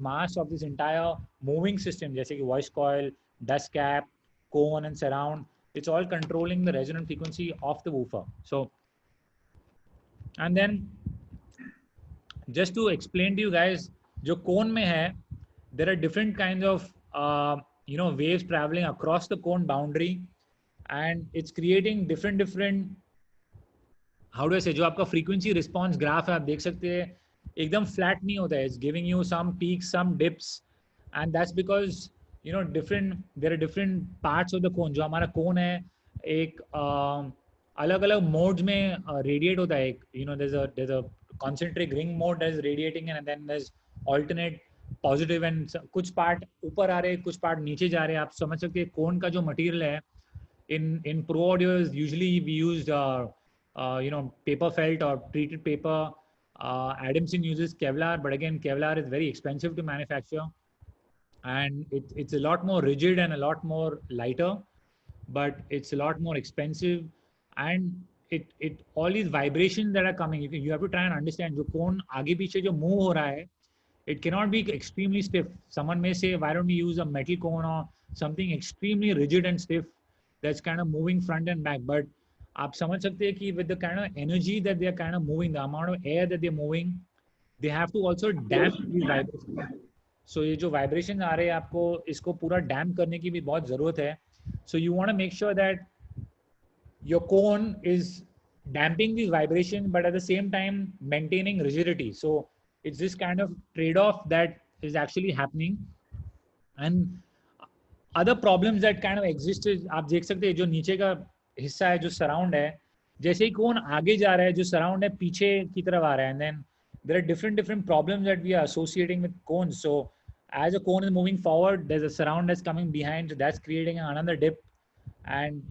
mass of this entire moving system, जैसे कि voice coil, dust cap, cone and surround, it's all controlling the resonant frequency of the woofer. So, and then just to explain to you guys, जो cone में है, there are different kinds of waves traveling across the cone boundary, and it's creating different how do I say, जो आपका frequency response graph है, आप देख सकते हैं एकदम flat नहीं होता है. It's giving you some peaks, some dips, and that's because there are different parts of the cone. जो हमारा cone है एक अलग अलग मोड्स में रेडिएट होता है. there's a concentric ring mode that is radiating, and then there's alternate positive and कुछ पार्ट ऊपर आ रहे हैं, कुछ पार्ट नीचे जा रहे हैं. आप समझ सकते हैं कोन का जो मटेरियल है in pro audio is usually we used paper felt or treated paper. Adamson uses Kevlar, but again Kevlar is very expensive to manufacture, and it's a lot more rigid and a lot more lighter, but it's a lot more expensive. And it all these vibrations that are coming, you have to try and understand जो cone आगे पीछे जो move हो रहा है, it cannot be extremely stiff. Someone may say, why don't we use a metal cone or something extremely rigid and stiff that's kind of moving front and back? But आप समझ सकते हैं कि with the kind of energy that they are kind of moving, the amount of air that they're moving, they have to also damp these vibrations. So ये जो vibration आ रहे हैं आपको इसको पूरा damp करने की भी बहुत ज़रूरत है. So you want to make sure that your cone is damping these vibrations, but at the same time maintaining rigidity. So it's this kind of trade-off that is actually happening. And other problems that kind of exist is, आप देख सकते हैं जो नीचे का हिस्सा है जो सराउंड है, जैसे ही कोन आगे जा रहा है जो सराउंड है पीछे की तरफ आ रहा है. And then there are different problems that we are associating with cones. So as a cone is moving forward, there's a surround that's coming behind, so that's creating another dip. And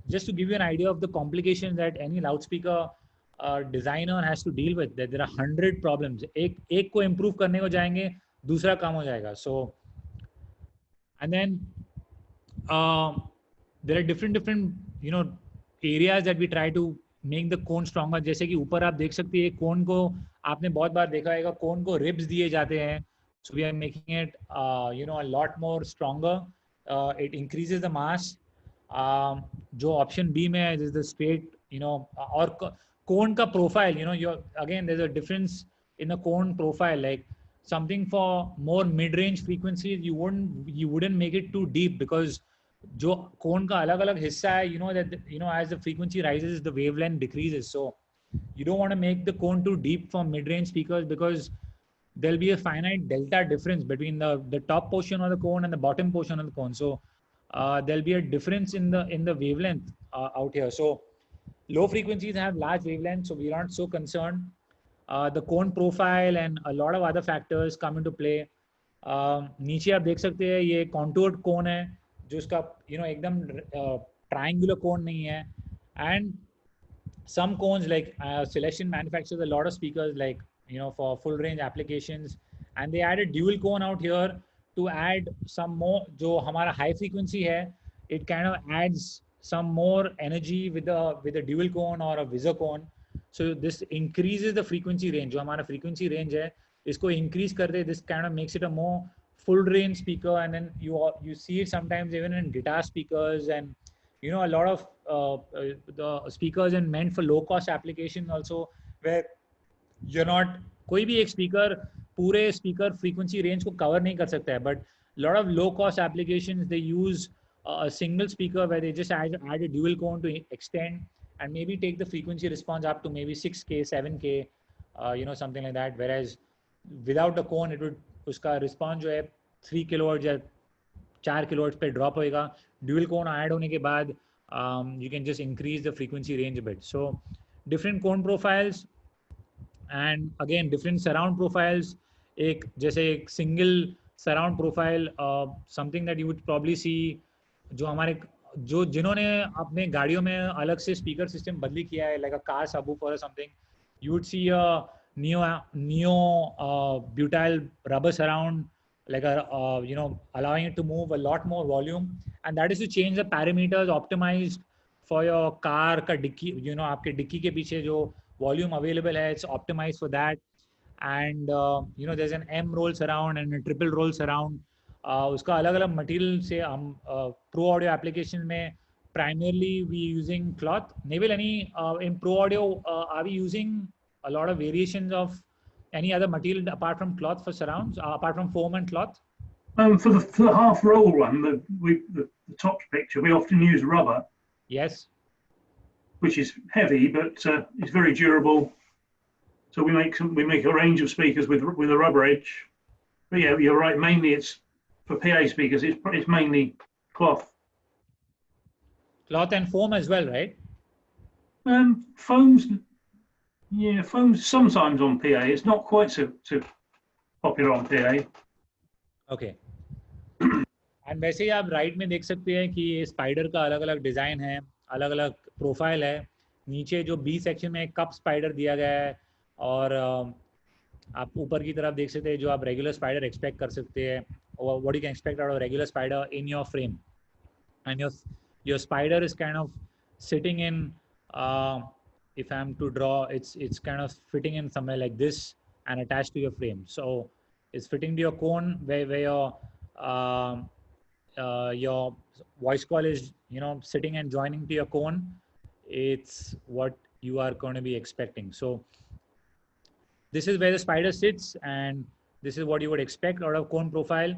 just to give you an idea of the complications that any loudspeaker designer has to deal with, that there are 100 problems. एक को improve करने को जाएंगे, दूसरा काम हो जाएगा. So, and then there are different areas that we try to make the cone stronger. जैसे कि ऊपर आप देख सकते हैं cone को आपने बहुत बार देखा होगा, cone को ribs दिए जाते हैं. So we are making it a lot more stronger. It increases the mass. जो option B में है, is the straight, और cone का profile, again there's a difference in the cone profile. Like something for more mid-range frequencies, you wouldn't make it too deep, because जो cone का अलग-अलग हिस्सा है, that as the frequency rises, the wavelength decreases. So you don't want to make the cone too deep for mid-range speakers, because there'll be a finite delta difference between the top portion of the cone and the bottom portion of the cone. So there'll be a difference in the wavelength out here. So low frequencies have large wavelengths, so we're not so concerned. The cone profile and a lot of other factors come into play. नीचे आप देख सकते हैं ये contoured cone है, जो इसका एकदम triangular cone नहीं है. And some cones, like Celestion manufactures a lot of speakers, like for full range applications, and they added dual cone out here to add some more. जो हमारा high frequency है, it kind of adds some more energy with a dual cone or a visor cone. So this increases the frequency range. जो हमारा frequency range है, इसको increase कर दे. This kind of makes it a more full range speaker. And then you see it sometimes even in guitar speakers, and a lot of the speakers and meant for low cost application also, where you're not, कोई भी एक speaker पूरे speaker frequency range को cover नहीं कर सकता है. But a lot of low cost applications, they use a single speaker where they just add a dual cone to extend and maybe take the frequency response up to maybe 6K, 7K, something like that. Whereas without the cone, it would, उसका response जो है 3 kilohertz या 4 kilohertz पे drop होएगा. Dual cone add होने के बाद you can just increase the frequency range a bit. So different cone profiles, and again different surround profiles. एक जैसे एक single surround profile, something that you would probably see, जो जिन्होंने अपने गाड़ियों में अलग से स्पीकर सिस्टम बदली किया है, like a car subwoofer or something, you would see a neo butyl rubber surround, like allowing it to move a lot more volume, and that is to change the parameters optimized for your car का dicky, आपके dicky के पीछे जो volume available है, it's optimized for that. and you know there's an M roll surround and a triple roll surround. उसका अलग अलग material से हम प्रो ऑडियो एप्लीकेशन में primarily we using cloth. Nabil, any in pro audio are we using a lot of variations of any other material apart from cloth for surrounds, apart from foam and cloth? For the half roll one, the top picture, we often use rubber. Yes. Which is heavy, but it's very durable. So we make a range of speakers with a rubber edge. But yeah, you're right. Mainly it's for PA speakers. It's mainly cloth. Cloth and foam as well, right? Foams. Yeah, foams sometimes on PA. It's not quite so popular on PA. Okay. And वैसे ही आप right में देख सकते हैं कि ये spider का अलग अलग डिज़ाइन है, अलग अलग प्रोफाइल है. नीचे जो बी सेक्शन में कप स्पाइडर दिया गया है और आप ऊपर की तरफ देख सकते हैं जो आप रेगुलर स्पाइडर एक्सपेक्ट कर सकते हैं, what you can expect out of regular spider in your frame. And your spider is kind of sitting in, if I'm to draw, it's kind of fitting in somewhere like this and attached to your frame. So it's fitting to your cone where your voice coil is, you know, sitting and joining to your cone. It's what you are going to be expecting. So this is where the spider sits, and this is what you would expect out of cone profile.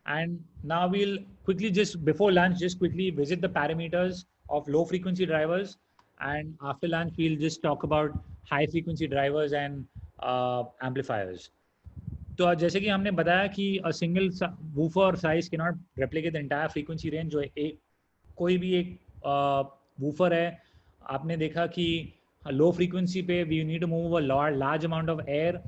And now we'll quickly, just before lunch, just quickly visit the parameters of low frequency drivers. And after lunch, we'll just talk about high frequency drivers and amplifiers. तो जैसे कि हमने बताया कि a single woofer size cannot replicate the entire frequency range. जो एक कोई भी एक woofer है, आपने देखा कि low frequency पे we need to move a large amount of air.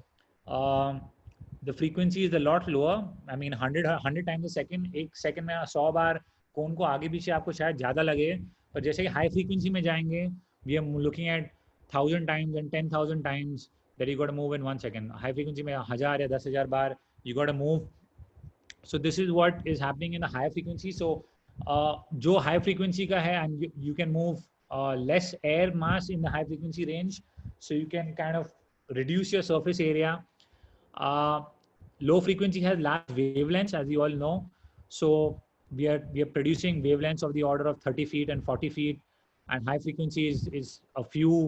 The frequency is a lot lower. I mean 100 times a second. एक सेकंड में 100 बार कोन को आगे पीछे आपको शायद ज़्यादा लगे, पर जैसे कि हाई फ्रीक्वेंसी में जाएंगे, we are looking at 1000 times and 10,000 times that you got to move in 1 second. High frequency में 1000 या 10,000 बार you got to move. So this is what is happening in the high frequency. So जो high frequency का है, and you can move less air mass in the high frequency range, so you can kind of reduce your surface area. Low frequency has large wavelengths, as you all know, so we are producing wavelengths of the order of 30 feet and 40 feet, and high frequency is a few,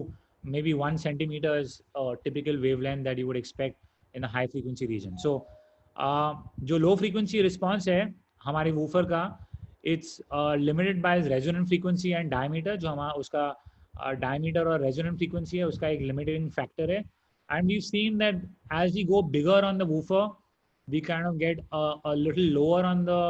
maybe 1 centimeter is a typical wavelength that you would expect in the high frequency region. So जो low frequency response है हमारे woofer का, it's limited by resonant frequency and diameter. जो हमारा उसका diameter और resonant frequency है, उसका एक limiting factor है. And we've seen that as we go bigger on the woofer, we kind of get a little lower on the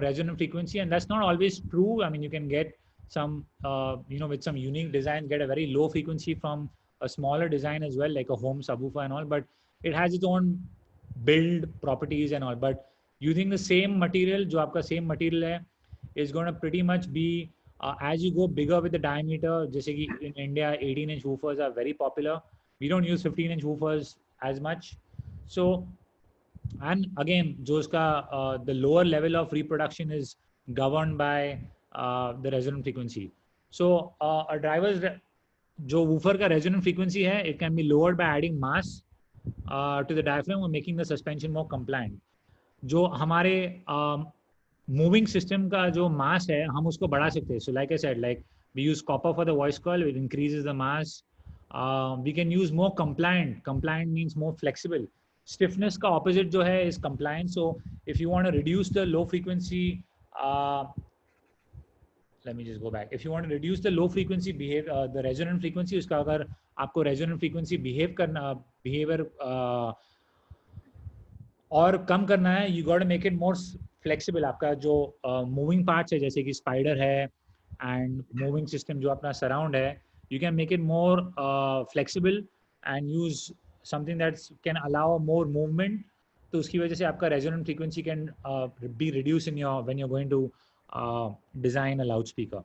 resonant frequency, and that's not always true. I mean, you can get some with some unique design, get a very low frequency from a smaller design as well, like a home subwoofer and all, but it has its own build properties and all. But using the same material, जो आपका same material है, is going to pretty much be as you go bigger with the diameter. जैसे कि in India 18-inch woofers are very popular. We don't use 15-inch woofers as much. So, and again, जो उसका the lower level of reproduction is governed by the resonant frequency. So a driver's जो woofer का resonant frequency है, it can be lowered by adding mass to the diaphragm or making the suspension more compliant. जो हमारे moving system का जो मास है, हम उसको बढ़ा सकते हैं. So like I said, like we use copper for the voice coil, it increases the mass. We can use more compliant. Compliant means more flexible. Stiffness का ऑपोजिट जो है is compliant. So if you want to reduce the low frequency, let me just go back. If you want to reduce the low frequency the resonant frequency, उसका अगर आपको resonant frequency behavior और कम करना है, you got to make it more flexible. आपका जो moving parts है, जैसे कि spider है and moving system जो अपना surround है, you can make it more flexible and use something that can allow more movement. तो उसकी वजह से आपका resonant frequency can be reduced when you're going to design a loudspeaker.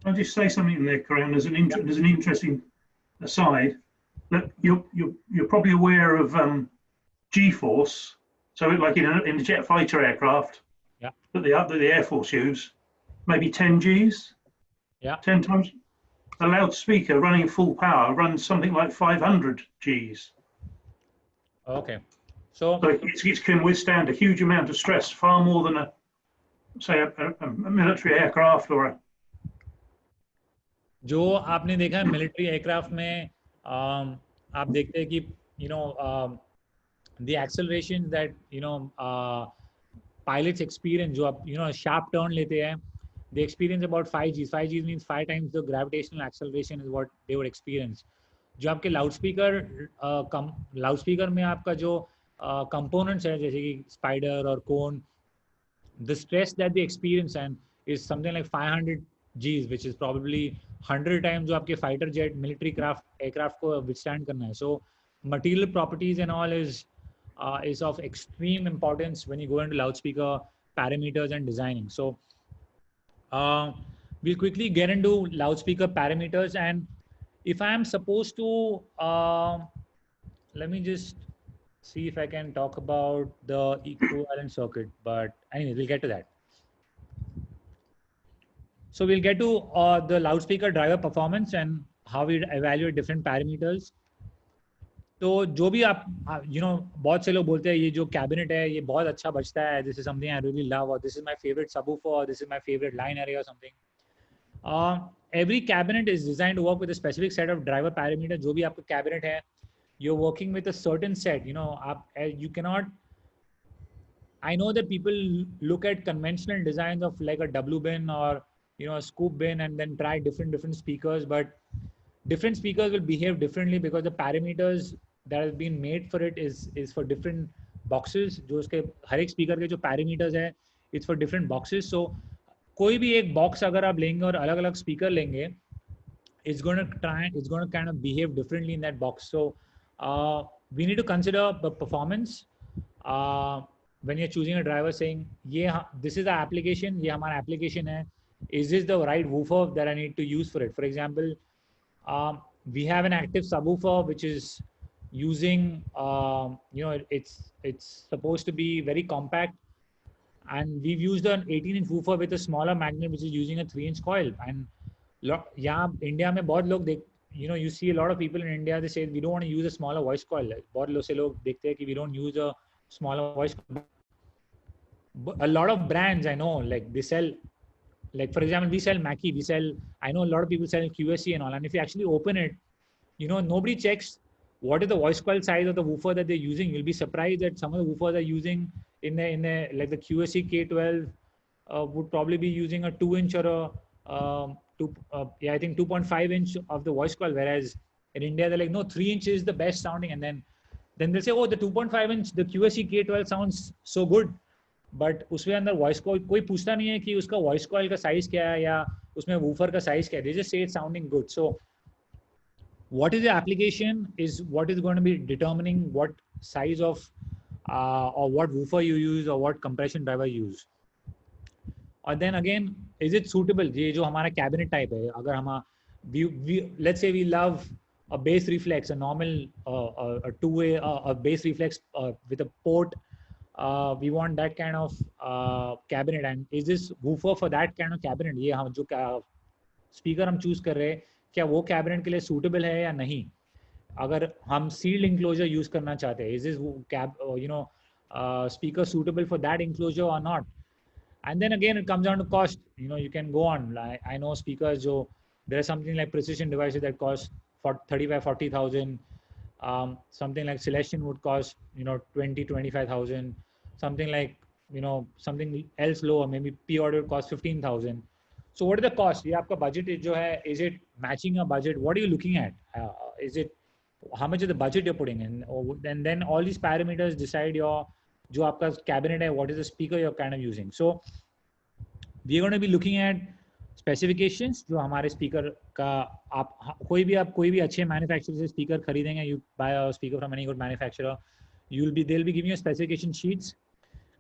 I'll just say something in there, Karan. There's an interesting aside that you're probably aware of G-force. So like in the jet fighter aircraft, yeah, that the Air Force use, maybe 10 Gs, yeah, 10 times. a loudspeaker running full power runs something like 500 Gs. Okay. So So it can withstand a huge amount of stress, far more than a military aircraft or a. जो आपने देखा है military aircraft में आप देखते हैं कि the acceleration that pilots experience, जो आप sharp turn लेते हैं, they experience about 5Gs. 5Gs means 5 times the gravitational acceleration is what they would experience. जो आपके लाउडस्पीकर में आपका जो कंपोनेंट्स है जैसे कि स्पाइडर और कोन, the stress that they experience and is something like 500 Gs, which is probably 100 times जो आपके fighter jet military aircraft को withstand करना है. So material properties and all is of extreme importance when you go into loudspeaker parameters and designing. So we'll quickly get into loudspeaker parameters, and if I am supposed to let me just see if I can talk about the equivalent circuit, but anyway, we'll get to that. So we'll get to the loudspeaker driver performance and how we evaluate different parameters. तो जो भी आप बहुत से लोग बोलते हैं ये जो कैबिनेट है ये बहुत अच्छा बजता है, this is something I really love, or this is my favorite subwoofer, or this is my favorite line array or something. Every cabinet is designed to work with a specific set of driver parameters. जो भी आपका cabinet है, you're working with a certain set. You cannot. I know that people look at conventional designs of like a W bin or a scoop bin and then try different speakers, but different speakers will behave differently because the parameters that have been made for it is for different boxes. जो उसके हर एक speaker के जो parameters है, it's for different boxes. So कोई भी एक box अगर आप लेंगे और अलग-अलग speaker लेंगे, it's going to kind of behave differently in that box. So we need to consider the performance when you're choosing a driver, saying this is the application, ये हमारा application है, is this the right woofer that I need to use for it? For example, we have an active subwoofer which is using it's supposed to be very compact, and we've used an 18-inch woofer with a smaller magnet which is using a 3-inch coil. And यहाँ India में बहुत लोग you see a lot of people in India, they say we don't want to use a smaller voice coil. बहुत से लोग देखते हैं कि we don't use a smaller voice coil. But a lot of brands I know, like they sell, like for example we sell Mackie, I know a lot of people sell QSC and all, and if you actually open it, nobody checks what is the voice coil size of the woofer that they're using. You'll be surprised that some of the woofers are using in the like the QSC K12 would probably be using a 2-inch or I think 2.5 inch of the voice coil, whereas in India they're like, no, 3 inch is the best sounding, and then they'll say, oh, the 2.5 inch, the QSC K12 sounds so good, but उसमें अंदर voice coil कोई पूछता नहीं है कि उसका voice coil का size क्या है या उसमें woofer का size क्या है. They just say it's sounding good. So what is the application is what is going to be determining what size of or what woofer you use or what compression driver you use. और then again, is it suitable? ये जो हमारा cabinet type है, अगर हम let's say we love a bass reflex, a normal a two-way a bass reflex with a port, we want that kind of cabinet, and is this woofer for that kind of cabinet? ये हम जो speaker हम choose कर रहे हैं, क्या वो cabinet के लिए suitable है या नहीं? अगर हम sealed enclosure use करना चाहते हैं, is this speaker suitable for that enclosure or not? And then again, it comes down to cost. You can go on. Like, I know speakers, there are something like precision devices that cost for 35,000-40,000. Something like Celestion would cost 20,000-25,000. Something like something else lower, maybe P-Audio would cost 15,000. So what is the cost? Yeah, आपका budget is it matching your budget? What are you looking at? Is it how much is the budget you're putting in? And then all these parameters decide जो आपका cabinet है, what is the speaker you're kind of using. So we're going to be looking at specifications. जो हमारे speaker का आप कोई भी अच्छे manufacturer से speaker खरीदेंगे, you buy a speaker from any good manufacturer, they'll be giving you specification sheets.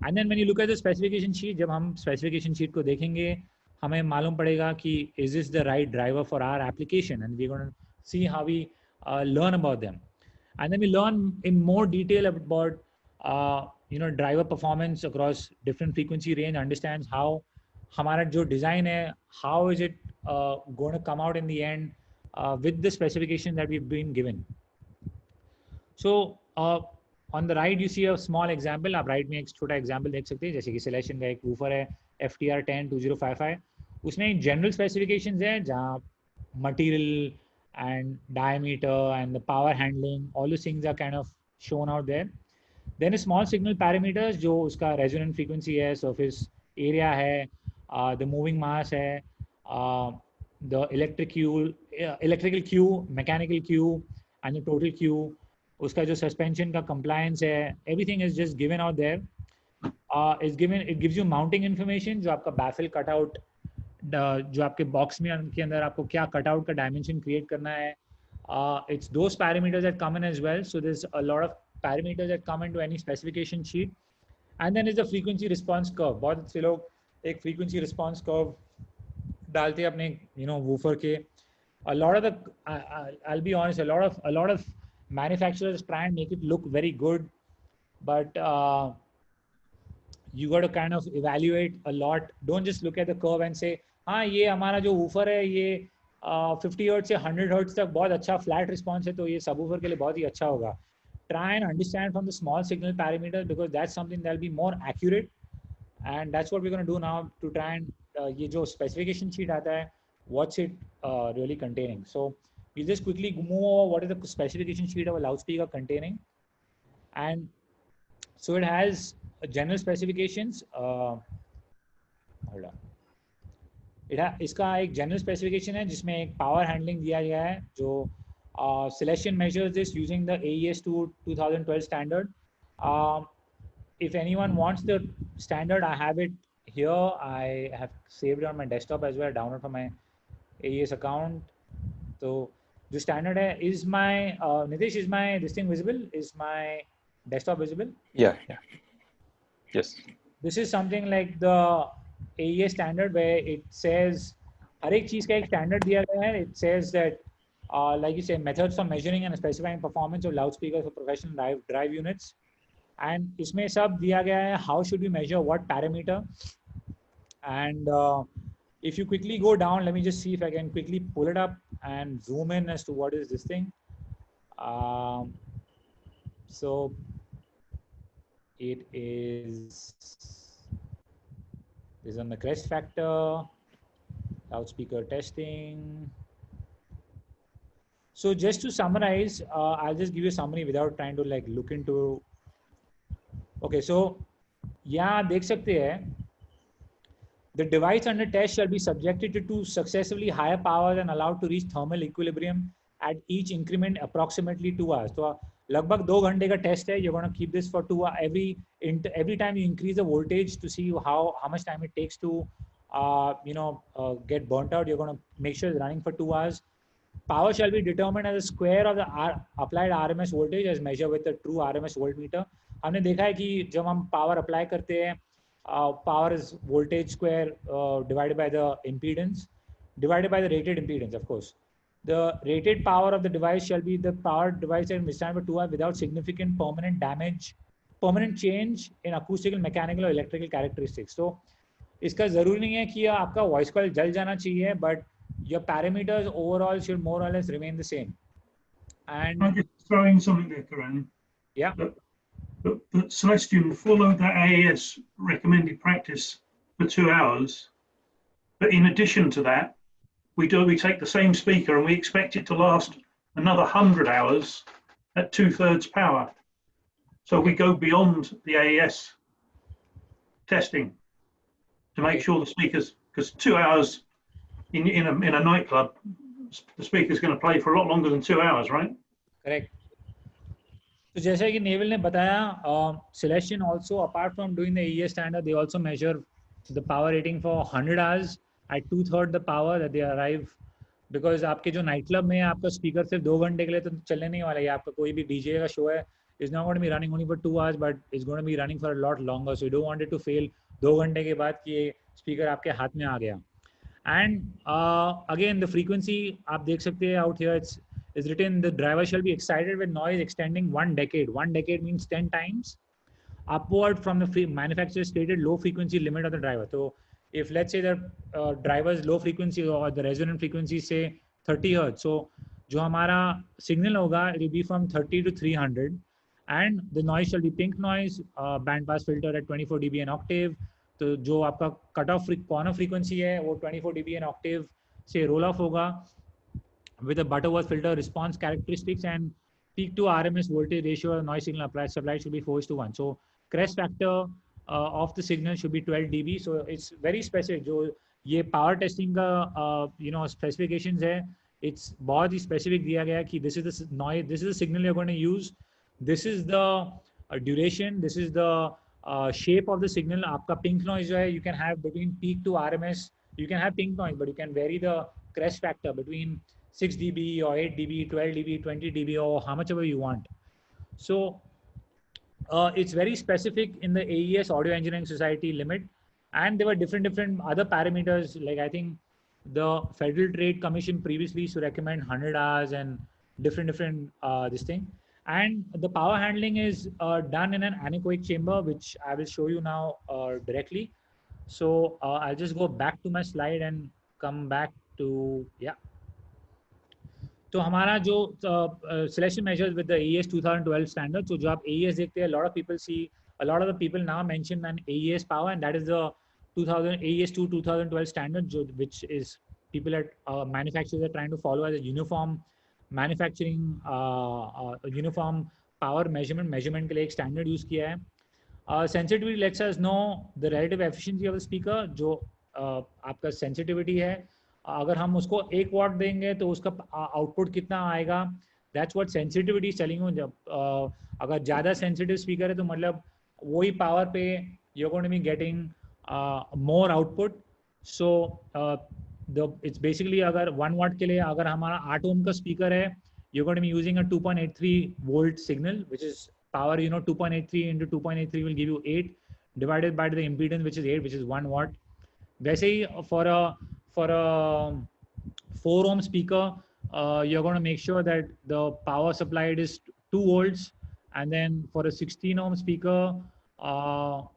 And then when you look at the specification sheet, जब हम specification sheet को देखेंगे, हमें मालूम पड़ेगा कि is this the right driver for our application, and we're going to see how we learn about them. And then we learn in more detail about driver performance across different frequency range, understands how हमारा जो design है, how is it going to come out in the end, with the specification that we've been given. So on the right you see a small example. आप right में एक छोटा example देख सकते हैं, जैसे कि Celestion का एक woofer है FTR10-2055, उसमें general specifications है जहाँ material and diameter and the power handling, all those things are kind of shown out there. Then small signal parameters जो उसका resonant frequency है, surface area है, the moving mass है, the electrical Q, mechanical Q and the total Q, उसका जो suspension का compliance है, everything is just given out there. It gives you mounting information, जो आपका baffle cutout, जो आपके box में के अंदर आपको क्या cutout का dimension create करना है. It's those parameters that come in as well. So there's a lot of parameters that come into any specification sheet. And then is the frequency response curve. बहुत से लोग एक frequency response curve डालते हैं अपने woofer के. A lot of the I'll be honest, a lot of manufacturers try and make it look very good, but you got to kind of evaluate a lot. Don't just look at the curve and say हाँ ये हमारा जो woofer है ये 50 Hz से 100 Hz तक बहुत अच्छा flat response है तो ये subwoofer के लिए बहुत ही अच्छा होगा. Try and understand from the small signal parameters, because that's something that will be more accurate, and that's what we're going to do now to try and ये जो specification sheet आता है, what's it really containing. So we'll just quickly move over what is the specification sheet of a loudspeaker containing. And so it has general specifications. Hold on. इसका एक general specification है जिसमें एक power handling दिया गया है जो Celestion measures this using the AES-2 2012 standard. If anyone wants the standard, I have it here. I have saved it on my desktop as well, download from my AES account. So the standard is my Nitish, is my this thing visible? Is my desktop visible? Yeah. Yes. This is something like the AES standard where it says हर एक चीज का एक standard दिया गया है. It says that like you say, methods for measuring and specifying performance of loudspeakers for professional drive units, and इसमें सब दिया गया है how should we measure what parameter. And if you quickly go down, let me just see if I can quickly pull it up and zoom in as to what is this thing. So it is on the crest factor, loudspeaker testing. So just to summarize, I'll just give you a summary without trying to like look into. Okay, so यहाँ देख सकते हैं, the device under test shall be subjected to successively higher powers and allowed to reach thermal equilibrium at each increment approximately 2 hours. So लगभग 2 घंटे का test है. You're going to keep this for 2 hours. Every time you increase the voltage to see how much time it takes to get burnt out, you're going to make sure it's running for 2 hours. Power shall be determined as a square of the applied RMS voltage as measured with the true RMS voltmeter. हमने देखा है कि जब हम power apply करते हैं, power is voltage square divided by the impedance, divided by the rated impedance, of course. The rated power of the device shall be the power device that withstand for 2 hours without significant permanent change in acoustical, mechanical or electrical characteristics. So इसका जरूरी नहीं है कि आपका voice coil जल जाना चाहिए, but your parameters overall should more or less remain the same. And I'm just throwing something there, Karan. Yeah. But Celestion followed that AES recommended practice for 2 hours. But in addition to that, we take the same speaker and we expect it to last another 100 hours at 2/3 power. So we go beyond the AES testing to make sure the speakers, because 2 hours in a nightclub, the speaker's going to play for a lot longer than 2 hours, right? Correct. So जैसा कि naval ने बताया, Celestion also, apart from doing the AES standard, they also measure the power rating for 100 hours at 2/3 the power that they arrive. Because आपके जो night club में आपका speaker सिर्फ 2 घंटे के लिए तो चलने नहीं वाला है. आपका कोई भी डीजे का शो है, is not going to be running only for 2 hours, but it's going to be running for a lot longer. So you don't want it to fail 2 घंटे के बाद कि ये स्पीकर आपके हाथ में आ गया. And again, the frequency आप देख सकते हैं out here, it's written the driver shall be excited with noise extending 1 decade. 1 decade means 10 times upward from the manufacturer's stated low frequency limit of the driver. So if let's say the driver's low frequency or the resonant frequency say 30 Hz. So जो हमारा signal होगा it will be from 30 to 300 and the noise shall be pink noise, band pass filter at 24 dB an octave. तो जो आपका cut off corner frequency है वो 24 dB an octave से role of होगा with a Butterworth filter response characteristics and peak to RMS voltage ratio of noise signal supplied should be 4:1. So crest factor of the signal should be 12 dB. So it's very specific. जो ये power testing का specifications है, it's बहुत ही specific दिया गया कि this is the noise, this is the signal you're going to use, this is the duration, this is the shape of the signal. आपका pink noise जो है you can have between peak to RMS, you can have pink noise but you can vary the crest factor between 6 dB or 8 dB, 12 dB, 20 dB or how much ever you want. So it's very specific in the AES Audio Engineering Society limit, and there were different other parameters. Like I think the Federal Trade Commission previously used to recommend 100 hours and different this thing. And the power handling is done in an anechoic chamber, which I will show you now directly. So I'll just go back to my slide and come back to तो हमारा जो selection measures with the AES 2012 standard, so जो आप AES देखते हैं, a lot of the people now mention an AES power, and that is the AES 2012 standard, which is people at manufacturers are trying to follow as a uniform manufacturing uniform power measurement के लिए एक standard use किया है. Sensitivity lets us know the relative efficiency of the speaker. जो आपका sensitivity है, अगर हम उसको 1 वाट देंगे तो उसका आउटपुट कितना आएगा, that's what sensitivity is telling you. जब अगर ज़्यादा सेंसिटिव स्पीकर है तो मतलब वही पावर पे you are going to be getting more output. So it's basically अगर 1 वाट के लिए अगर हमारा 8 ओम का स्पीकर है, you are going to be using a 2.83 volt signal which is power 2.83 into 2.83 will give you 8 divided by the impedance which is 8, which is 1 watt. वैसे ही for a 4 ohm speaker, you're going to make sure that the power supplied is 2 volts, and then for a 16 ohm speaker,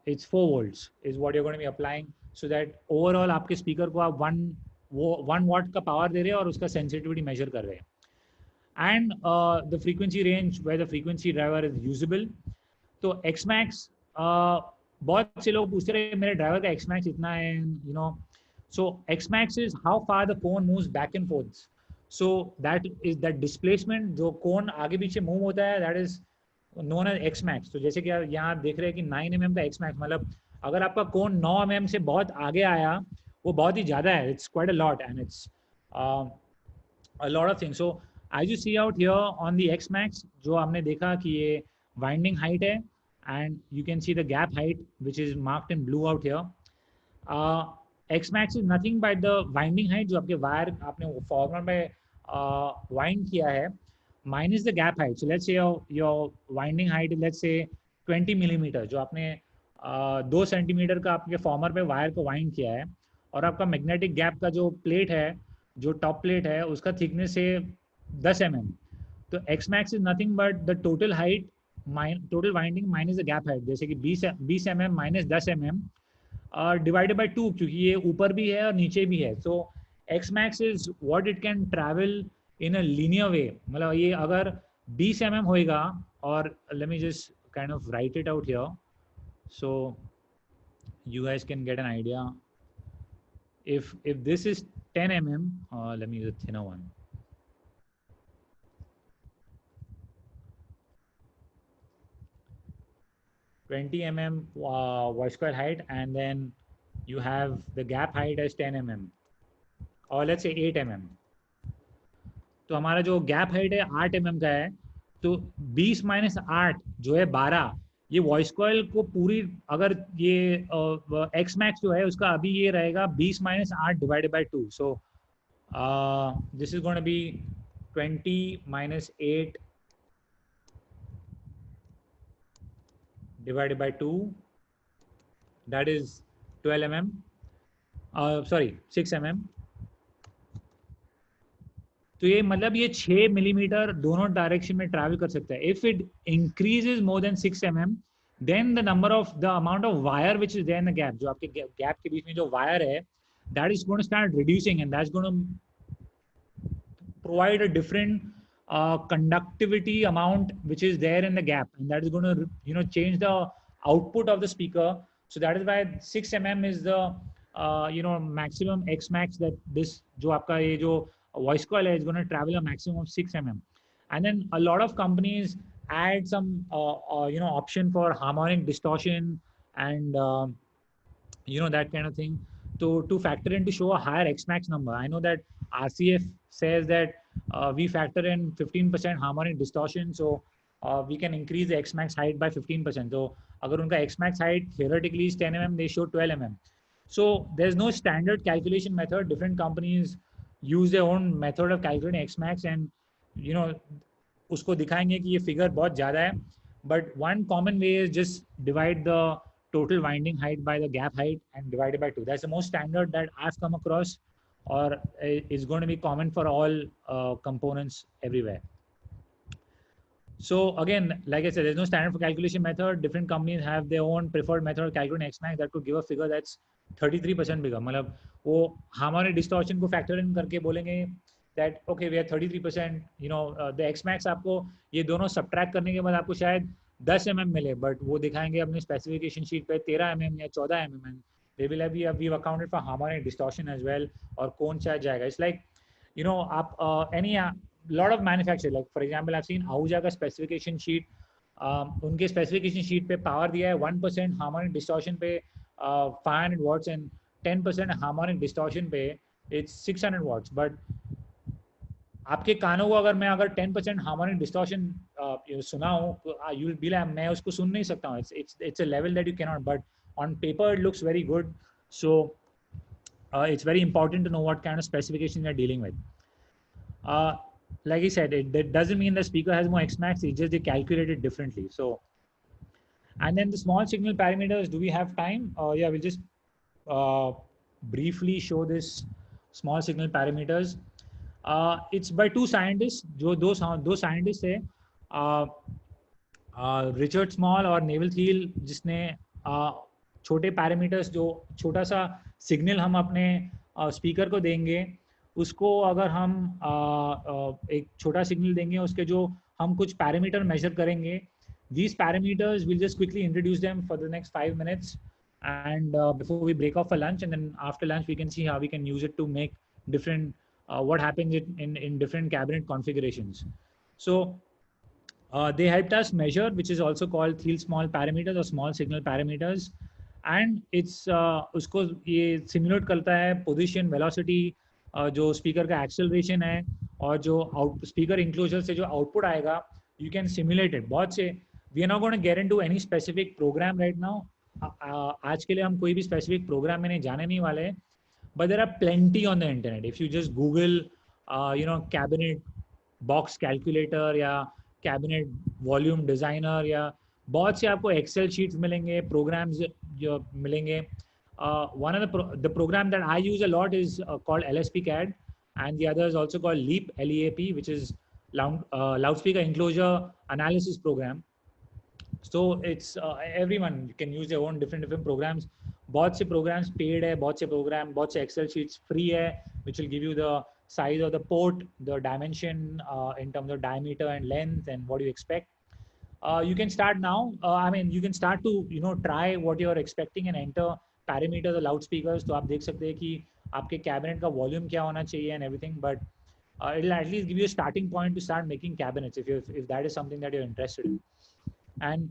it's 4 volts is what you're going to be applying, so that overall आपके speaker को आप 1 watt का power दे रहे हैं और उसका sensitivity measure कर रहे हैं. And the frequency range where the frequency driver is usable. तो Xmax, बहुत से लोग पूछते रहे मेरे ड्राइवर का Xmax इतना है, So Xmax is how far the cone moves back and forth. So that is that displacement जो cone आगे पीछे move होता है, that is known as Xmax. तो जैसे कि यहाँ आप देख रहे हैं कि 9 mm का Xmax, मतलब अगर आपका cone 9 mm से बहुत आगे आया, वो बहुत ही ज़्यादा है. It's quite a lot and it's a lot of things. So as you see out here on the Xmax, जो हमने देखा कि ये winding height है, and you can see the gap height which is marked in blue out here. Xmax is nothing but the winding height जो आपके wire आपने farmer में वाइंड किया है minus the gap height. So let's say your winding height is let's say 20 millimeter, जो आपने 2 centimetre का आपके फॉर्मर पे वायर को वाइंड किया है, और आपका मैग्नेटिक गैप का जो प्लेट है, जो टॉप प्लेट है, उसका थिकनेस है 10 mm. तो Xmax is nothing but the total height total winding minus the gap height, जैसे कि 20 mm minus 10 mm divided by 2, क्योंकि ये ऊपर भी है और नीचे भी है. So Xmax is what it can travel in a linear way. मतलब ये अगर 20 mm होएगा, और let me just kind of write it out here so you guys can get an idea. If this is 10 mm, let me use a thinner one. $20 mm voice coil height, and then you have the gap height as 10 mm, or let's say 8 mm. तो हमारा जो gap height है 8 mm का है, तो 20 minus 8 जो है 12, ये वॉइस कॉइल को पूरी, अगर ये Xmax जो है उसका अभी ये रहेगा 20 minus 8 divided by 2. So this is going to be 20 minus 8 divided by 2, that is 12 mm, sorry 6 mm. तो ये मतलब ये 6 मिलीमीटर दोनों डायरेक्शन में ट्रैवल कर सकता है. If it increases more than 6 mm, then the number of the amount of wire which is there in the gap, जो आपके गैप के बीच में जो वायर है, that is going to start reducing, and that's going to provide a different conductivity amount which is there in the gap, and that is going to change the output of the speaker. So that is why 6 mm is the maximum X max that this जो आपका ये जो voice coil है is going to travel a maximum of 6 mm. And then a lot of companies add some option for harmonic distortion and that kind of thing to factor in to show a higher X max number. I know that RCF says that we factor in 15% harmonic distortion, so we can increase the X max height by 15%. So agar unka X max height theoretically is 10 mm, they show 12 mm. So there's no standard calculation method. Different companies use their own method of calculating X max, and उसको दिखाएंगे कि ये figure बहुत ज़्यादा है. But one common way is just divide the total winding height by the gap height and divide it by 2. That's the most standard that I've come across, or is going to be common for all components everywhere. So again, like I said, there's no standard for calculation method. Different companies have their own preferred method of calculating X max that could give a figure that's 33% bigger. मतलब वो harmonic distortion को factor in करके बोलेंगे that okay we are 33%, the X max आपको ये दोनों subtract करने के बाद आपको शायद 10 mm मिले, but वो दिखाएंगे अपने specification sheet पे 13 mm या 14 mm. They will have we've accounted for harmonic distortion as well, और कौन सा जाएगा. It's like आप any lot of manufacturers, like for example I've seen Ahuja का specification sheet, उनके specification sheet पे power दिया है 1% harmonic distortion पे 500 watts and 10% harmonic distortion पे it's 600 watts. But आपके कानों को अगर 10% harmonic distortion सुना हूँ, you will be like मैं उसको सुन नहीं सकता हूँ. It's a level that you cannot, but on paper it looks very good. So it's very important to know what kind of specification you're dealing with. Like I said, that doesn't mean the speaker has more X max, it's just they calculate it differently. So, and then the small signal parameters, do we have time? Yeah, we'll just briefly show this small signal parameters. It's by two scientists, दो scientists है, Richard Small और Neville Thiel, जिसने छोटे parameters, जो छोटा सा signal हम अपने speaker को देंगे, उसको अगर हम एक छोटा सिग्नल देंगे, उसके जो हम कुछ पैरामीटर मेजर करेंगे, these parameters we'll just quickly introduce them for the next 5 minutes and before we break off for lunch, and then after lunch we can see how we can use it to make different what happens in different cabinet configurations. So they helped us measure, which is also called Thiel small parameters or small signal parameters, and it's उसको ये simulate करता है position, velocity, जो speaker का acceleration है और जो speaker enclosure से जो आउटपुट आएगा, यू कैन सिमुलेट इट. बहुत से we are not going to get into any specific program right now. आज के लिए हम कोई भी स्पेसिफिक प्रोग्राम में नहीं जाने नहीं वाले हैं, but there are plenty on the internet. If you just Google cabinet box calculator या कैबिनेट वॉल्यूम डिजाइनर, या बहुत से आपको एक्सेल शीट्स मिलेंगे, प्रोग्राम्स जो मिलेंगे. One of the program that I use a lot is called LSP CAD, and the other is also called LEAP, LEAP, which is loudspeaker enclosure analysis program. So it's everyone you can use their own different programs. बहुत से programs paid है, बहुत से Excel sheets free है, which will give you the size of the port, the dimension in terms of diameter and length and what you expect. You can start now. You can start to try what you are expecting and enter parameters और loud speakers. तो आप देख सकते हैं कि आपके cabinet का volume क्या होना चाहिए and everything, but it will at least give you a starting point two start making cabinets if that is something that you're interested in. And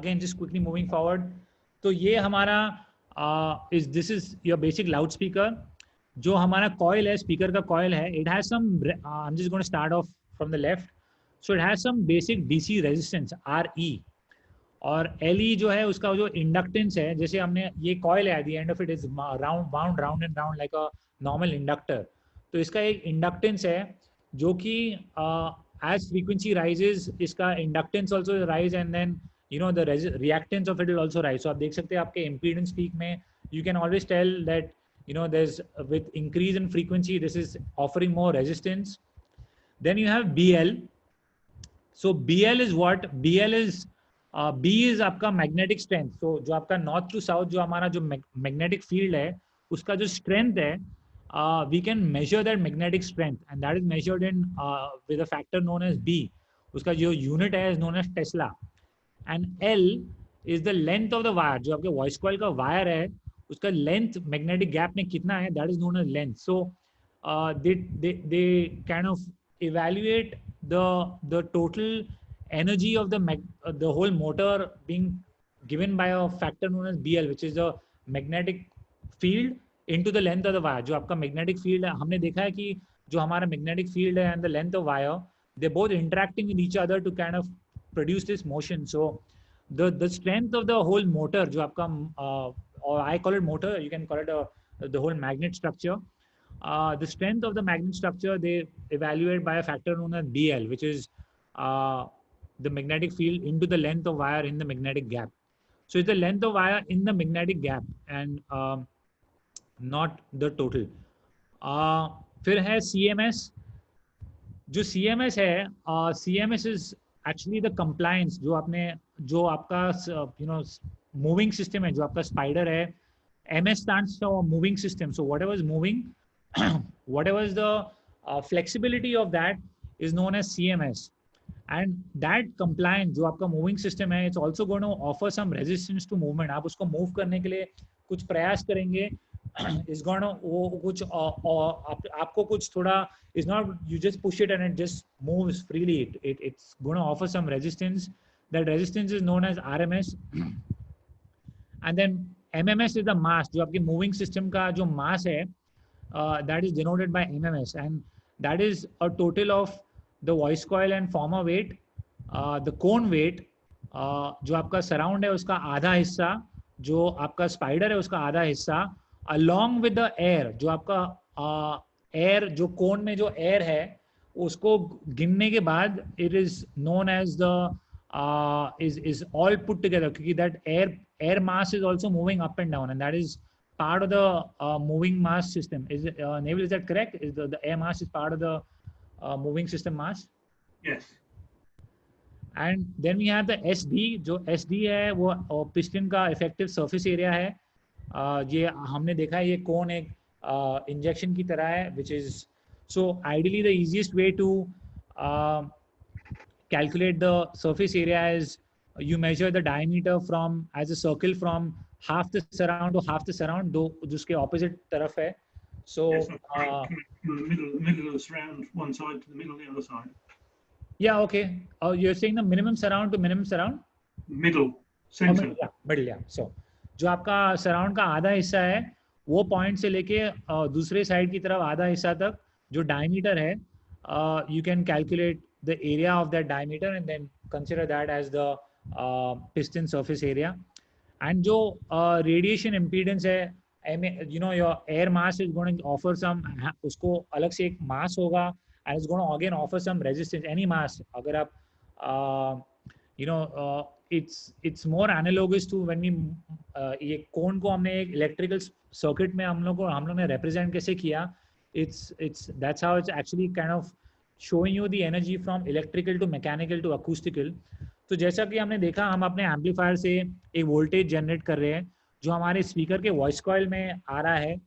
again just quickly moving forward, तो ये हमारा this is your basic loudspeaker. जो हमारा coil है, speaker का coil है, it has some I'm just going to start off from the left. So it has some basic DC resistance RE, और LE जो है उसका जो इंडक्टेंस है, जैसे हमने ये कॉइल है, at the end of it is round and round like a normal inductor. तो इसका एक इंडक्टेंस है जो कि एज फ्रीक्वेंसी राइजेस इसका inductance also rise, and then the reactance of it will also rise. So आप देख सकते हैं आपके इम्पीडेंस पीक में you can always tell that there is with increase in frequency this is offering more resistance. Then you have BL. So BL is what? BL is B is आपका magnetic strength. तो जो आपका north to south जो हमारा जो magnetic field है उसका जो स्ट्रेंथ है we can measure that magnetic strength, and that is measured in with a factor known as B. उसका जो unit है is known as Tesla, and L is the length of the wire. जो आपके voice coil का wire है, उसका length magnetic gap में कितना है, that is known as length. So they kind of evaluate the total energy of the whole motor being given by a factor known as BL, which is the magnetic field into the length of the wire. जो आपका magnetic field है, हमने देखा है कि जो हमारा magnetic field है and the length of wire, they're both interacting with each other to kind of produce this motion. So the strength of the whole motor, जो आपका or I call it motor, you can call it the whole magnet structure. The strength of the magnet structure they evaluate by a factor known as BL, which is the magnetic field into the length of wire in the magnetic gap. So it's the length of wire in the magnetic gap and not the total. फिर है CMS. जो CMS है, CMS is actually the compliance. जो आपका moving system है, जो आपका spider है. MS stands for moving system. So whatever is moving, whatever is the flexibility of that is known as CMS. And that compliance, जो आपका moving system है, it's also going to offer some resistance to movement. आप उसको move करने के लिए कुछ प्रयास करेंगे, is going to वो कुछ आपको कुछ थोड़ा, is not you just push it and it just moves freely. It's going to offer some resistance. That resistance is known as RMS. And then MMS is the mass. जो आपके moving system का जो mass है, that is denoted by MMS, and that is a total of the voice coil and former weight, the cone weight, जो आपका surround है उसका आधा हिस्सा, जो आपका spider है उसका आधा हिस्सा, along with the air. जो आपका air, जो cone में जो air है, उसको गिनने के बाद it is known as the is all put together, क्योंकि that air mass is also moving up and down, and that is part of the moving mass system. Is it, Neville, is that correct? Is the air mass is part of the moving system mass? Yes. And then we have the SD. जो SD है वो piston का effective surface area है. ये हमने देखा है, ये cone एक injection की तरह है, which is so ideally the easiest way to calculate the surface area is you measure the diameter from as a circle from half the surround to half the surround, दो जिसके opposite तरफ है. So Yes, middle of the surround, one side to the middle of the other side. Yeah, okay. You're saying the minimum surround to minimum surround? Middle, center. Middle, yeah. So जो आपका surround का आधा हिस्सा है, वो point से लेके दूसरे side की तरफ आधा हिस्सा तक जो diameter है, you can calculate the area of that diameter and then consider that as the piston surface area. And जो radiation impedance है, your air mass is going to offer some, उसको अलग से एक mass होगा, and it's going to again offer some resistance. Any mass, अगर आप it's more analogous to when we ये cone को हमने एक electrical circuit में हम लोग ने represent कैसे किया. That's how it's actually kind of showing you the energy from electrical to mechanical to acoustical. तो जैसा कि हमने देखा, हम अपने एम्पलीफायर से एक वोल्टेज जनरेट कर रहे हैं जो हमारे स्पीकर के वॉइस कॉइल में आ रहा है.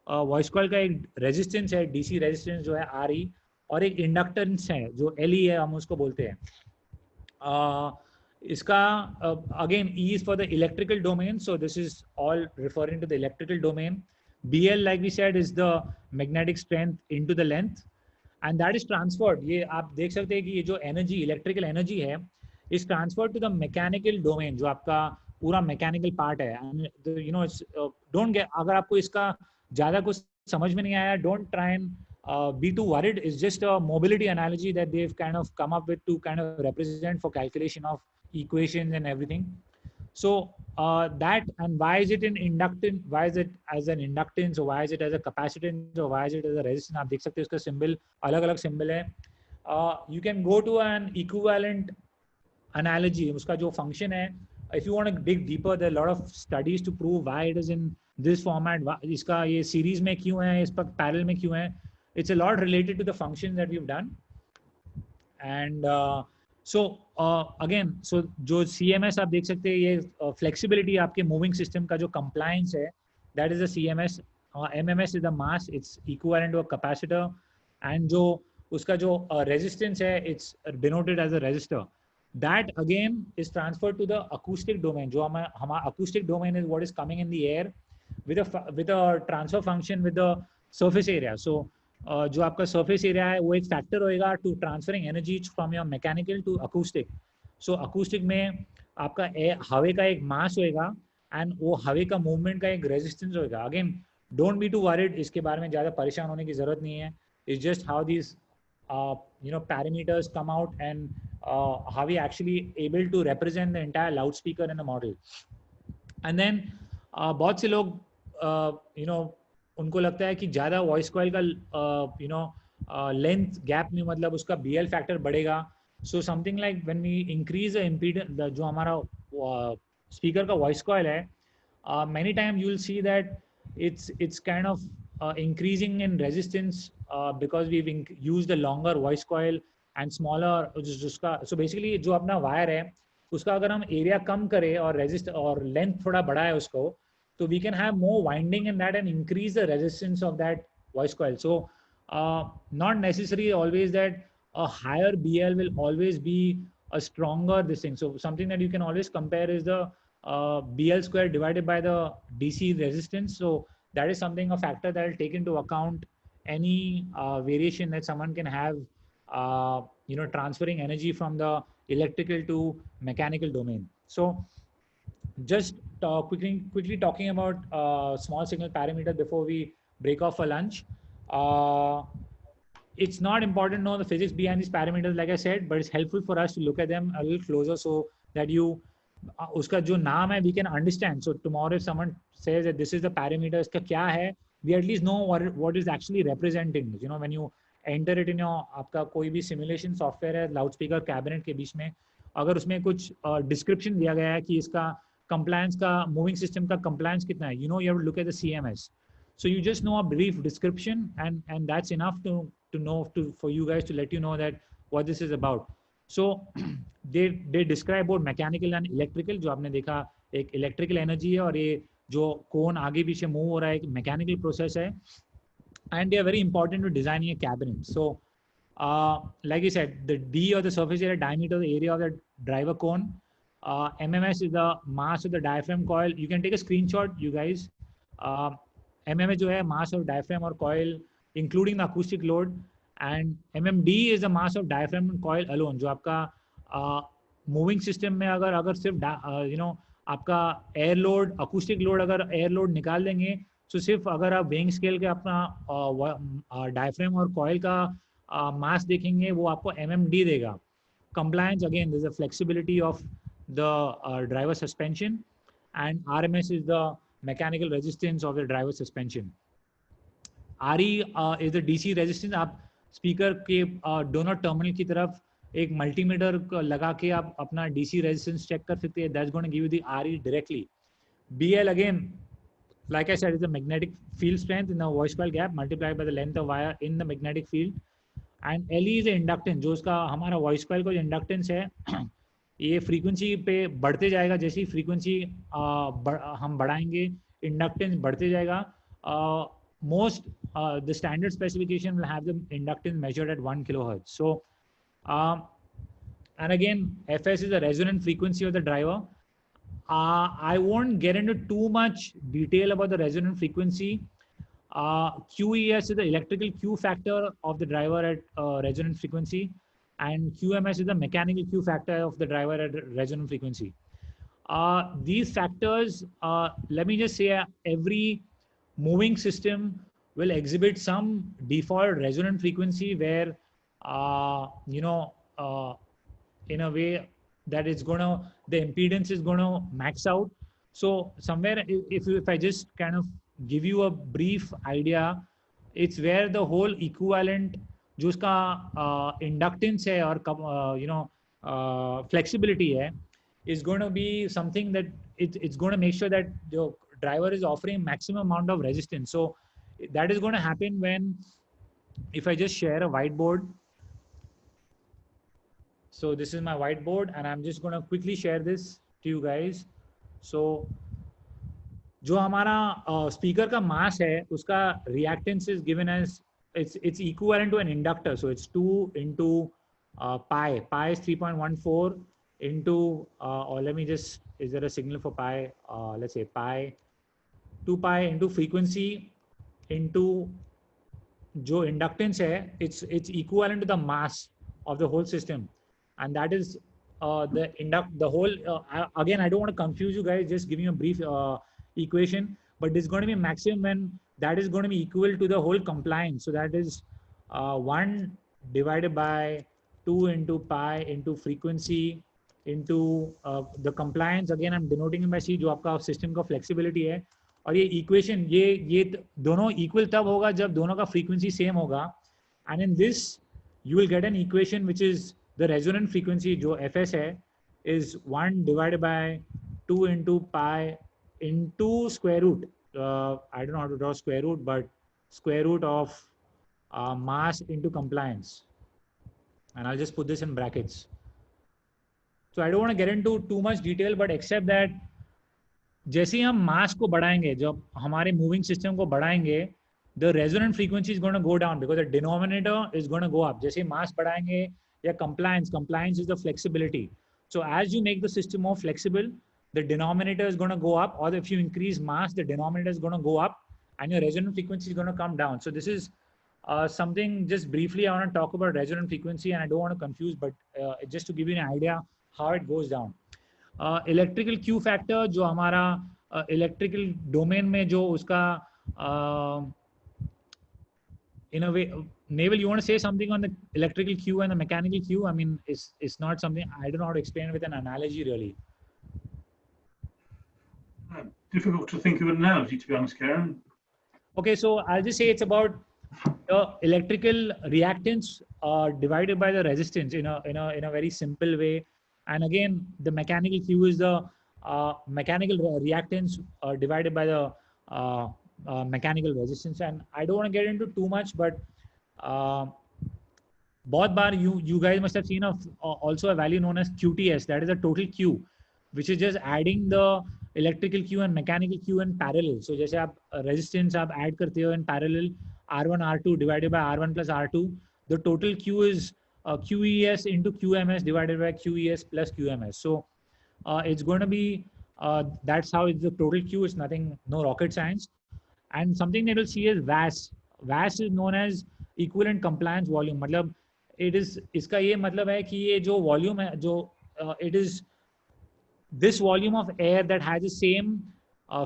वॉइस कॉइल का एक रेजिस्टेंस है, डीसी रेजिस्टेंस जो है RE, और एक इंडक्टेंस है जो LE है, हम उसको बोलते हैं. इसका again E is for the electrical domain, so this is all referring to the electrical domain. BL, like we said, is the magnetic strength into the length, and that is transferred. ये आप देख सकते हैं कि ये जो energy, electrical energy है, is transferred to the mechanical domain, जो आपका पूरा मैकेनिकल पार्ट है. डोंट गेट, अगर आपको इसका ज़्यादा कुछ समझ में नहीं आया, don't try and be too worried. It's just a mobility analogy that they've kind of come up with to kind of represent for calculation of equations and everything. So that, and why is it an inductance, why is it as an inductance, or why is it as a capacitance, or why is it as a resistance? आप देख सकते हैं उसका symbol, अलग-अलग symbol है. You can go to an equivalent analogy, उसका जो function है. If you want to dig deeper, there are a lot of studies to prove why it is in this format. इसका ये series में क्यों है, इस पर parallel में क्यों है. It's a lot related to the function that we've done. And so again, so जो CMS आप देख सकते हैं, ये flexibility आपके moving system का जो compliance है, that is the CMS. MMS is the mass, it's equivalent to a capacitor, and जो उसका जो resistance है, it's denoted as a resistor. That again is transferred to the acoustic domain. जो हमारा acoustic domain is what is coming in the air with a transfer function with the surface area. So जो आपका surface area है वो एक factor होएगा to transferring energy from your mechanical to acoustic. So acoustic में आपका हवे का एक mass होएगा and वो हवे का movement का एक resistance होएगा. Again, don't be too worried. इसके बारे में ज़्यादा परेशान होने की ज़रूरत नहीं है. It's just how these parameters come out and how we actually able to represent the entire loudspeaker in the model. And then बहुत से लोग उनको लगता है कि ज़्यादा वॉइस कॉइल का लेंथ गैप में मतलब उसका BL फैक्टर बढ़ेगा. So something like when we increase the impedance, जो हमारा स्पीकर का वॉइस कॉइल है, many times you will see that it's kind of increasing in resistance because we've used a longer voice coil and smaller जिसका. So basically जो अपना wire है उसका अगर हम एरिया कम करें और रेजिस्ट और लेंथ थोड़ा बढ़ाए उसको, तो we can have more winding in that and increase the resistance of that voice coil. So not necessarily always that a higher BL will always be a stronger this thing. So something that you can always compare is the BL square divided by the DC resistance. So that is something, a factor that will take into account any variation that someone can have, transferring energy from the electrical to mechanical domain. So just quickly talking about small signal parameter before we break off for lunch. It's not important to know the physics behind these parameters, like I said, but it's helpful for us to look at them a little closer so that you उसका जो नाम है we can understand. So tomorrow if someone says that this is the parameter, इसका क्या है, we at least know what is actually representing. When you enter it in your आपका कोई भी simulation software है loudspeaker cabinet के बीच में, अगर उसमें कुछ description दिया गया है कि इसका compliance का moving system का compliance कितना है, you have to look at the CMS. So you just know a brief description and that's enough to know for you guys to let you know that what this is about. So they describe both mechanical and electrical. जो आपने देखा एक electrical energy है और ये जो cone आगे पीछे move हो रहा है एक mechanical process है, and they are very important to designing a cabinet. So like I said, the D or the surface area diameter, the area of the driver cone. MMS is the mass of the diaphragm coil. You can take a screenshot, you guys. MMS जो है mass of diaphragm or coil including the acoustic load, and MMD is the mass of diaphragm and coil alone. जो आपका moving system में अगर सिर्फ आपका air load, acoustic load अगर air load निकाल देंगे, तो सिर्फ अगर आप weighing scale के अपना diaphragm और coil का mass देखेंगे वो आपको MMD देगा. Compliance, again, there's a flexibility of the driver suspension, and RMS is the mechanical resistance of the driver suspension. RE is the DC resistance. आप स्पीकर के दोनों टर्मिनल की तरफ एक मल्टीमीटर लगा के आप अपना DC रेजिस्टेंस चेक कर सकते हैं. That's going to give you the RE directly. BL again, like I said, is the magnetic field strength in the voice coil gap multiplied by the length of wire in the magnetic field. And LE is the inductance. जो उसका हमारा voice coil का जो inductance है ये frequency पे बढ़ते जाएगा. जैसे ही फ्रीक्वेंसी हम बढ़ाएंगे इंडक्टेंस बढ़ते जाएगा. The standard specification will have the inductance measured at 1 kilohertz. So and again FS is the resonant frequency of the driver. I won't get into too much detail about the resonant frequency. QES is the electrical Q factor of the driver at resonant frequency, and QMS is the mechanical Q factor of the driver at resonant frequency. These factors, let me just say, every moving system will exhibit some default resonant frequency where, in a way that it's gonna, the impedance is gonna max out. So somewhere, if I just kind of give you a brief idea, it's where the whole equivalent जो उसका inductance है और flexibility है is going to be something that it's going to make sure that the driver is offering maximum amount of resistance. So that is going to happen when, if I just share a whiteboard. So this is my whiteboard and I'm just going to quickly share this to you guys. So जो हमारा speaker का mass है उसका reactance is given as it's equivalent to an inductor, so it's 2 into pi is 3.14 into or let me just, is there a signal for pi? Let's say pi 2 pi into frequency into जो inductance है, it's equivalent to the mass of the whole system, and that is the whole again, I don't want to confuse you guys, just giving you a brief equation, but this is going to be maximum when that is going to be equal to the whole compliance. So that is 1 divided by 2 into pi into frequency into the compliance. Again, I'm denoting it by C, जो आपका system का flexibility है. और ये equation ये दोनों equal तब होगा जब दोनों का frequency same होगा. And in this you will get an equation which is the resonant frequency जो fs है is 1 divided by 2 into pi into square root. I don't know how to draw square root, but square root of mass into compliance, and I'll just put this in brackets. So I don't want to get into too much detail, but except that जैसे हम मास को बढ़ाएंगे, जब हमारे moving system को बढ़ाएंगे, the resonant frequency is going to go down because the denominator is going to go up. जैसे मास बढ़ाएंगे या compliance is the flexibility. So as you make the system more flexible, the denominator is going to go up, or if you increase mass, the denominator is going to go up and your resonant frequency is going to come down. So this is something, just briefly I want to talk about resonant frequency, and I don't want to confuse, but just to give you an idea how it goes down. Electrical Q factor जो हमारा electrical domain में जो उसका in a way, Naval, you want to say something on the electrical Q and the mechanical Q? I mean, it's not something, I don't know how to explain it with an analogy really. Difficult to think of an analogy, to be honest, Karen. Okay, so I'll just say it's about the electrical reactance divided by the resistance in a very simple way. And again, the mechanical Q is the mechanical reactance divided by the mechanical resistance. And I don't want to get into too much, but बहुत बार you guys must have seen also a value known as QTS, that is a total Q, which is just adding the electrical Q and mechanical Q in parallel. So जैसे आप resistance आप add करते हो in parallel, R1 R2 divided by R1 plus R2, the total Q is QES into QMS divided by QES plus QMS. So it's going to be that's how it's the total Q. It's nothing, no rocket science. And something that you'll see is VAS. VAS is known as equivalent compliance volume. मतलब it is, इसका ये मतलब है कि ये जो volume है, जो it is this volume of air that has the same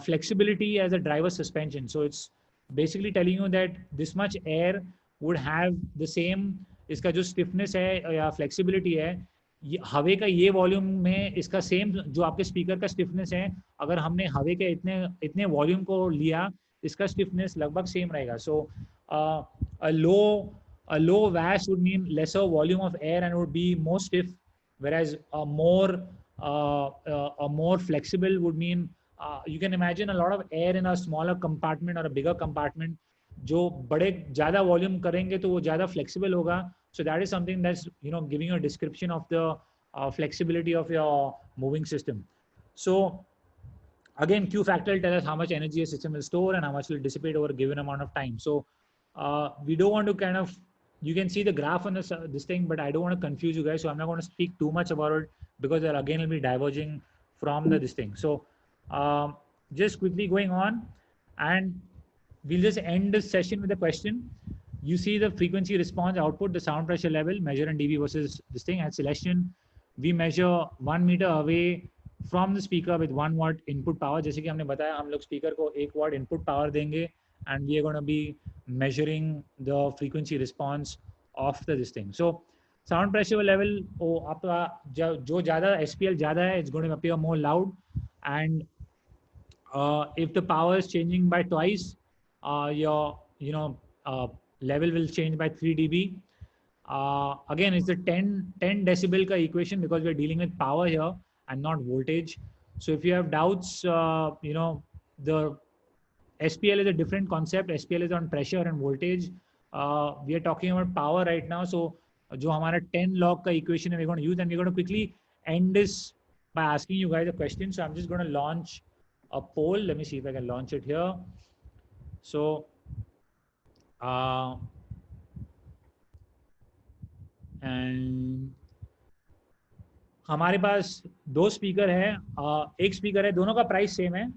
flexibility as a driver's suspension. So it's basically telling you that this much air would have the same, इसका जो stiffness है या flexibility है, हवे का ये वॉल्यूम में इसका सेम जो आपके स्पीकर का स्टिफनेस है, अगर हमने हवे के इतने वॉल्यूम को लिया, इसका स्टिफनेस लगभग सेम रहेगा. सो a low VAS would mean lesser volume of air and would be more stiff, whereas a more flexible would mean you can imagine a lot of air in a smaller compartment or a bigger compartment. जो बड़े ज़्यादा volume करेंगे तो वो ज़्यादा flexible होगा. So that is something that's giving you a description of the flexibility of your moving system. So again, Q factor will tell us how much energy a system will store and how much will dissipate over a given amount of time. So we don't want to kind of, you can see the graph on this thing, but I don't want to confuse you guys. So I'm not going to speak too much about it because there again will be diverging from this thing. So just quickly going on, and we'll just end this session with a question. You see the frequency response output, the sound pressure level, measure in dB versus this thing. At Celestion, we measure 1 meter away from the speaker with 1 watt input power. जैसे कि हमने बताया, हम लोग speaker को 1 watt input power देंगे, and we are going to be measuring the frequency response of this thing. So sound pressure level, आपका जो ज़्यादा SPL ज़्यादा है, it's going to appear more loud, and if the power is changing by twice, your level will change by 3 dB. Again, it's the 10 decibel ka equation because we're dealing with power here and not voltage. So if you have doubts, the SPL is a different concept. SPL is on pressure and voltage. We are talking about power right now. So जो हमारा 10 log का equation we're going to use, and we're going to quickly end this by asking you guys a question. So I'm just going to launch a poll. Let me see if I can launch it here. So and हमारे पास 2 speaker है, एक speaker है, दोनों का price same है,